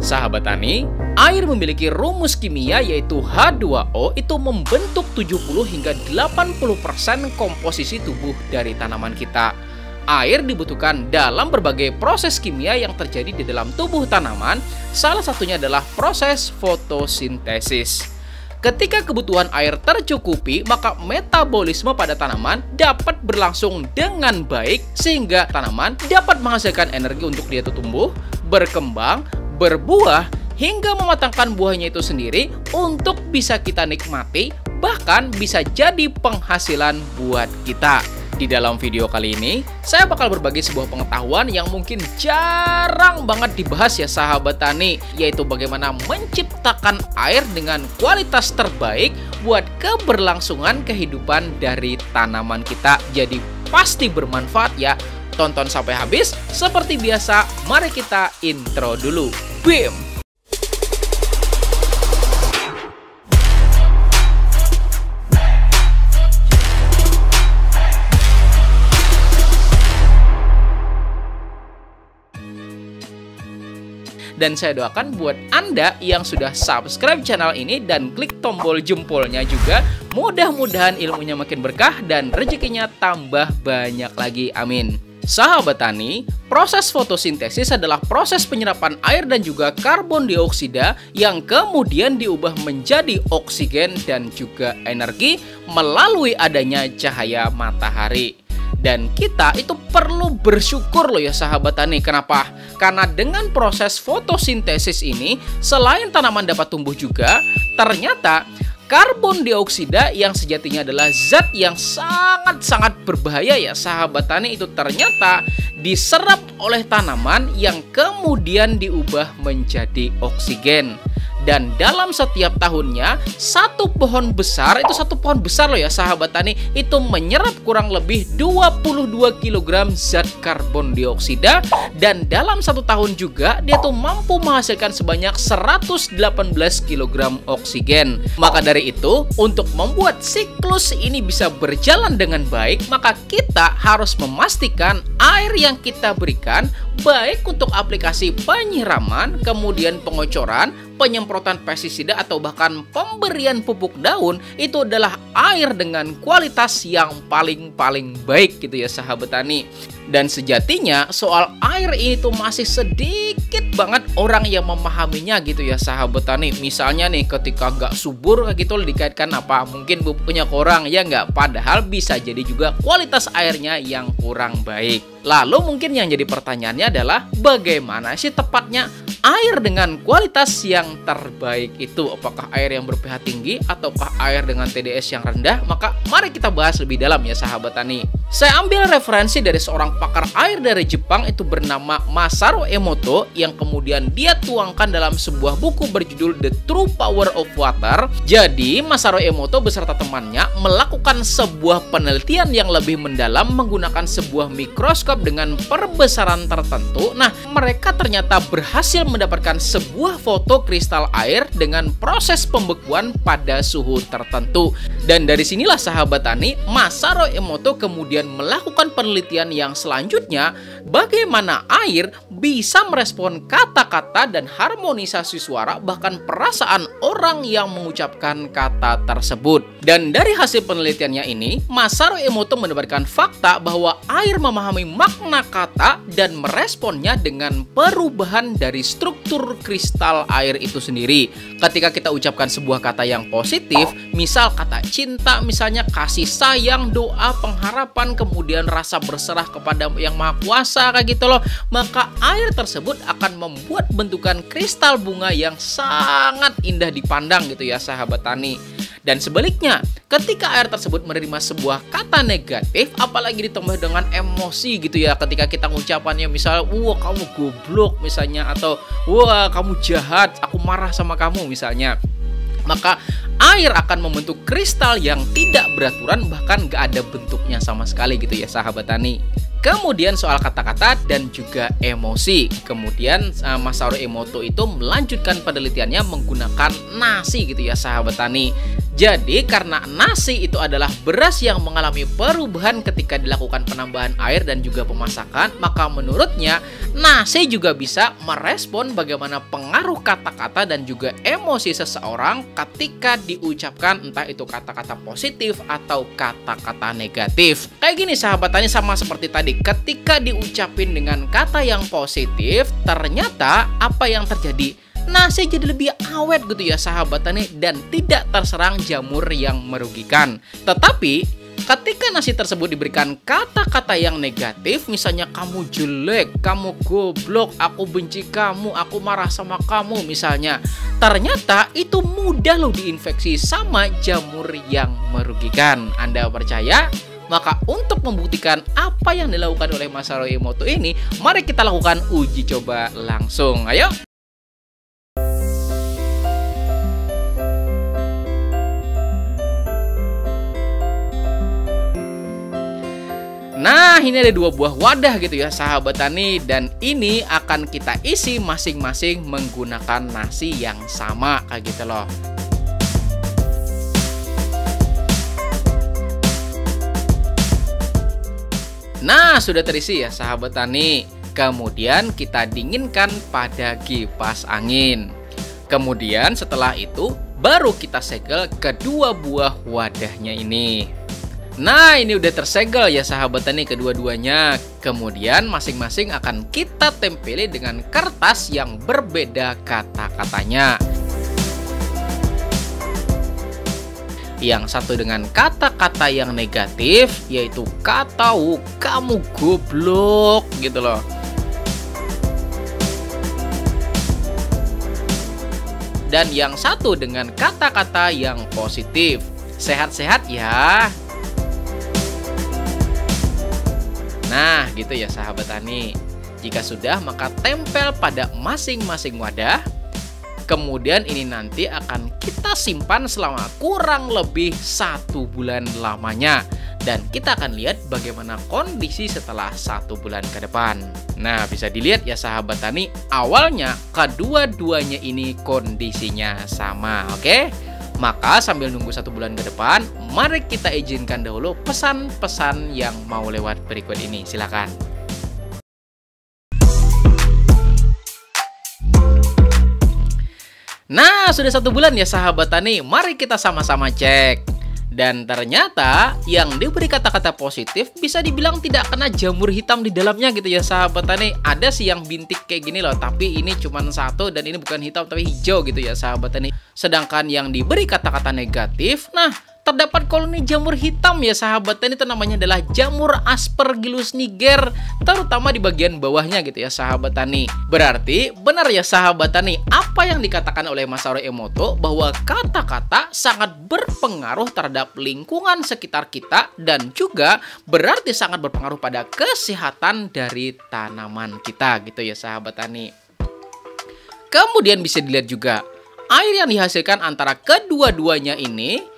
Sahabat tani, air memiliki rumus kimia yaitu H2O itu membentuk 70 hingga 80% komposisi tubuh dari tanaman kita. Air dibutuhkan dalam berbagai proses kimia yang terjadi di dalam tubuh tanaman, salah satunya adalah proses fotosintesis. Ketika kebutuhan air tercukupi, maka metabolisme pada tanaman dapat berlangsung dengan baik sehingga tanaman dapat menghasilkan energi untuk dia tumbuh, berkembang, berbuah, hingga mematangkan buahnya itu sendiri untuk bisa kita nikmati, bahkan bisa jadi penghasilan buat kita. Di dalam video kali ini, saya bakal berbagi sebuah pengetahuan yang mungkin jarang banget dibahas ya sahabat tani, yaitu bagaimana menciptakan air dengan kualitas terbaik buat keberlangsungan kehidupan dari tanaman kita. Jadi pasti bermanfaat ya. Tonton sampai habis. Seperti biasa, mari kita intro dulu. Bim! Dan saya doakan buat Anda yang sudah subscribe channel ini dan klik tombol jempolnya juga, mudah-mudahan ilmunya makin berkah dan rezekinya tambah banyak lagi, amin. Sahabat tani, proses fotosintesis adalah proses penyerapan air dan juga karbon dioksida yang kemudian diubah menjadi oksigen dan juga energi melalui adanya cahaya matahari. Dan kita itu perlu bersyukur loh ya sahabat tani. Kenapa? Karena dengan proses fotosintesis ini, selain tanaman dapat tumbuh juga, ternyata karbon dioksida yang sejatinya adalah zat yang sangat-sangat berbahaya ya sahabat tani, itu ternyata diserap oleh tanaman yang kemudian diubah menjadi oksigen. Dan dalam setiap tahunnya, satu pohon besar loh ya sahabat tani, itu menyerap kurang lebih 22 kg zat karbon dioksida. Dan dalam satu tahun juga, dia tuh mampu menghasilkan sebanyak 118 kg oksigen. Maka dari itu, untuk membuat siklus ini bisa berjalan dengan baik, maka kita harus memastikan air yang kita berikan, baik untuk aplikasi penyiraman, kemudian pengocoran, penyemprotan pestisida, atau bahkan pemberian pupuk daun, itu adalah air dengan kualitas yang paling baik gitu ya sahabat tani. Dan sejatinya soal air ini tuh masih sedikit banget orang yang memahaminya gitu ya sahabat tani. Misalnya nih ketika nggak subur kayak gitu dikaitkan apa? Mungkin pupuknya kurang ya nggak? Padahal bisa jadi juga kualitas airnya yang kurang baik. Lalu mungkin yang jadi pertanyaannya adalah bagaimana sih tepatnya air dengan kualitas yang terbaik itu? Apakah air yang ber-pH tinggi ataukah air dengan TDS yang rendah? Maka mari kita bahas lebih dalam ya sahabat tani. Saya ambil referensi dari seorang pakar air dari Jepang itu bernama Masaru Emoto, yang kemudian dia tuangkan dalam sebuah buku berjudul The True Power of Water. Jadi Masaru Emoto beserta temannya melakukan sebuah penelitian yang lebih mendalam menggunakan sebuah mikroskop dengan perbesaran tertentu. Nah, mereka ternyata berhasil mendapatkan sebuah foto kristal air dengan proses pembekuan pada suhu tertentu. Dan dari sinilah sahabat tani, Masaru Emoto kemudian melakukan penelitian yang selanjutnya, bagaimana air bisa merespon kata-kata dan harmonisasi suara, bahkan perasaan orang yang mengucapkan kata tersebut. Dan dari hasil penelitiannya ini, Masaru Emoto mendapatkan fakta bahwa air memahami makna kata dan meresponnya dengan perubahan dari struktur kristal air itu sendiri. Ketika kita ucapkan sebuah kata yang positif, misal kata cinta, misalnya kasih sayang, doa, pengharapan, kemudian rasa berserah kepada yang maha kuasa kayak gitu loh, maka air tersebut akan membuat bentukan kristal bunga yang sangat indah dipandang gitu ya sahabat tani. Dan sebaliknya, ketika air tersebut menerima sebuah kata negatif, apalagi ditambah dengan emosi gitu ya, ketika kita ngucapannya misalnya, wah kamu goblok misalnya, atau wah kamu jahat, aku marah sama kamu misalnya, maka air akan membentuk kristal yang tidak beraturan, bahkan gak ada bentuknya sama sekali gitu ya sahabat tani. Kemudian soal kata-kata dan juga emosi. Kemudian Masaru Emoto itu melanjutkan penelitiannya menggunakan nasi gitu ya sahabat tani. Jadi karena nasi itu adalah beras yang mengalami perubahan ketika dilakukan penambahan air dan juga pemasakan, maka menurutnya nasi juga bisa merespon bagaimana pengaruh kata-kata dan juga emosi seseorang ketika diucapkan, entah itu kata-kata positif atau kata-kata negatif. Kayak gini sahabat tani, sama seperti tadi, ketika diucapin dengan kata yang positif, ternyata apa yang terjadi? Nasi jadi lebih awet gitu ya sahabat tani, dan tidak terserang jamur yang merugikan. Tetapi ketika nasi tersebut diberikan kata-kata yang negatif, misalnya kamu jelek, kamu goblok, aku benci kamu, aku marah sama kamu misalnya, ternyata itu mudah loh diinfeksi sama jamur yang merugikan. Anda percaya? Maka untuk membuktikan apa yang dilakukan oleh Masaru Emoto ini, mari kita lakukan uji coba langsung. Ayo! Nah, ini ada 2 buah wadah gitu ya sahabat tani, dan ini akan kita isi masing-masing menggunakan nasi yang sama kayak gitu loh. Nah, sudah terisi ya sahabat tani. Kemudian kita dinginkan pada kipas angin. Kemudian setelah itu baru kita segel kedua buah wadahnya ini. Nah, ini udah tersegel ya sahabat tani kedua-duanya. Kemudian masing-masing akan kita tempeli dengan kertas yang berbeda kata-katanya. Yang satu dengan kata-kata yang negatif, yaitu kata kamu goblok gitu loh. Dan yang satu dengan kata-kata yang positif. Sehat-sehat ya. Nah, gitu ya sahabat tani. Jika sudah, maka tempel pada masing-masing wadah. Kemudian ini nanti akan kita simpan selama kurang lebih 1 bulan lamanya. Dan kita akan lihat bagaimana kondisi setelah 1 bulan ke depan. Nah, bisa dilihat ya sahabat tani, awalnya kedua-duanya ini kondisinya sama, oke? Maka sambil nunggu 1 bulan ke depan, mari kita izinkan dahulu pesan-pesan yang mau lewat berikut ini. Silakan. Nah, sudah 1 bulan ya sahabat tani, mari kita sama-sama cek. Dan ternyata yang diberi kata-kata positif bisa dibilang tidak kena jamur hitam di dalamnya gitu ya sahabat tani. Ada sih yang bintik kayak gini loh, tapi ini cuma 1 dan ini bukan hitam tapi hijau gitu ya sahabat tani. Sedangkan yang diberi kata-kata negatif, nah terdapat koloni jamur hitam ya sahabat tani. Itu namanya adalah jamur Aspergillus niger, terutama di bagian bawahnya gitu ya sahabat tani. Berarti benar ya sahabat tani, apa yang dikatakan oleh Masaru Emoto bahwa kata-kata sangat berpengaruh terhadap lingkungan sekitar kita, dan juga berarti sangat berpengaruh pada kesehatan dari tanaman kita gitu ya sahabat tani. Kemudian bisa dilihat juga air yang dihasilkan antara kedua-duanya ini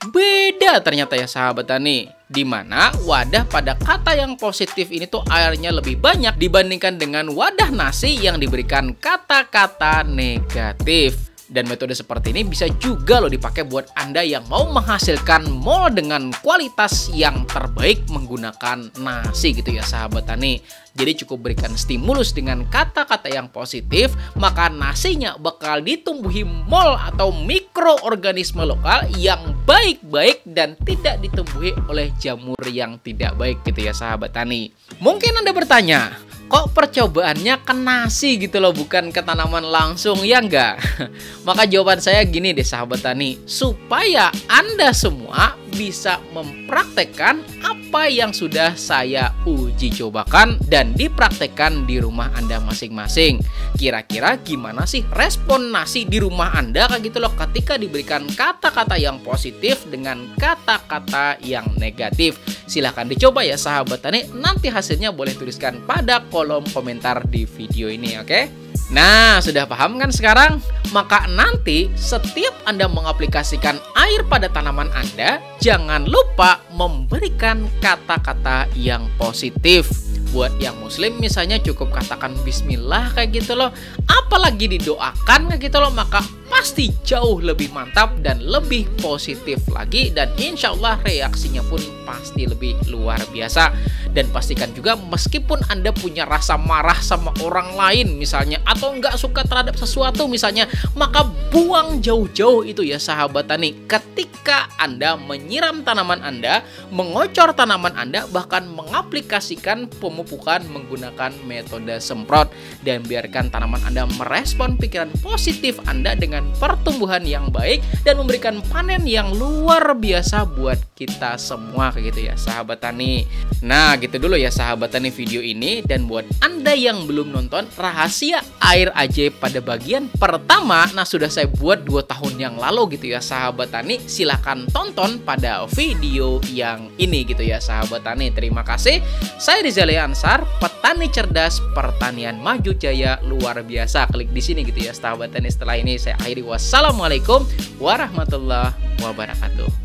beda ternyata ya sahabat tani. Dimana wadah pada kata yang positif ini tuh airnya lebih banyak dibandingkan dengan wadah nasi yang diberikan kata-kata negatif. Dan metode seperti ini bisa juga loh dipakai buat Anda yang mau menghasilkan mol dengan kualitas yang terbaik menggunakan nasi gitu ya sahabat tani. Jadi cukup berikan stimulus dengan kata-kata yang positif, maka nasinya bakal ditumbuhi mol atau mikroorganisme lokal yang baik-baik dan tidak ditumbuhi oleh jamur yang tidak baik gitu ya sahabat tani. Mungkin Anda bertanya, kok percobaannya ke nasi gitu loh, bukan ke tanaman langsung, ya enggak? Maka jawaban saya gini deh sahabat tani, supaya Anda semua bisa mempraktekkan apa yang sudah saya uji cobakan dan dipraktekkan di rumah Anda masing-masing. Kira-kira gimana sih respon nasi di rumah Anda kayak gitu loh ketika diberikan kata-kata yang positif dengan kata-kata yang negatif? Silahkan dicoba ya sahabat tani, nanti hasilnya boleh tuliskan pada kolom komentar di video ini, oke? Nah, sudah paham kan sekarang? Maka nanti setiap Anda mengaplikasikan air pada tanaman Anda, jangan lupa memberikan kata-kata yang positif. Buat yang muslim misalnya cukup katakan bismillah kayak gitu loh. Apalagi didoakan kayak gitu loh, maka pasti jauh lebih mantap dan lebih positif lagi, dan insya Allah reaksinya pun pasti lebih luar biasa. Dan pastikan juga meskipun Anda punya rasa marah sama orang lain misalnya, atau nggak suka terhadap sesuatu misalnya, maka buang jauh-jauh itu ya sahabat tani. Ketika Anda menyiram tanaman Anda, mengocor tanaman Anda, bahkan mengaplikasikan pemupukan menggunakan metode semprot, dan biarkan tanaman Anda merespon pikiran positif Anda dengan pertumbuhan yang baik dan memberikan panen yang luar biasa buat kita semua, kayak gitu ya sahabat tani. Nah, gitu dulu ya sahabat tani video ini. Dan buat Anda yang belum nonton rahasia air ajaib pada bagian pertama, nah sudah saya buat 2 tahun yang lalu gitu ya sahabat tani. Silahkan tonton pada video yang ini gitu ya sahabat tani. Terima kasih. Saya Rizali Ansar, petani cerdas, pertanian maju jaya luar biasa. Klik di sini gitu ya sahabat tani. Setelah ini saya akhiri. Wassalamualaikum warahmatullahi wabarakatuh.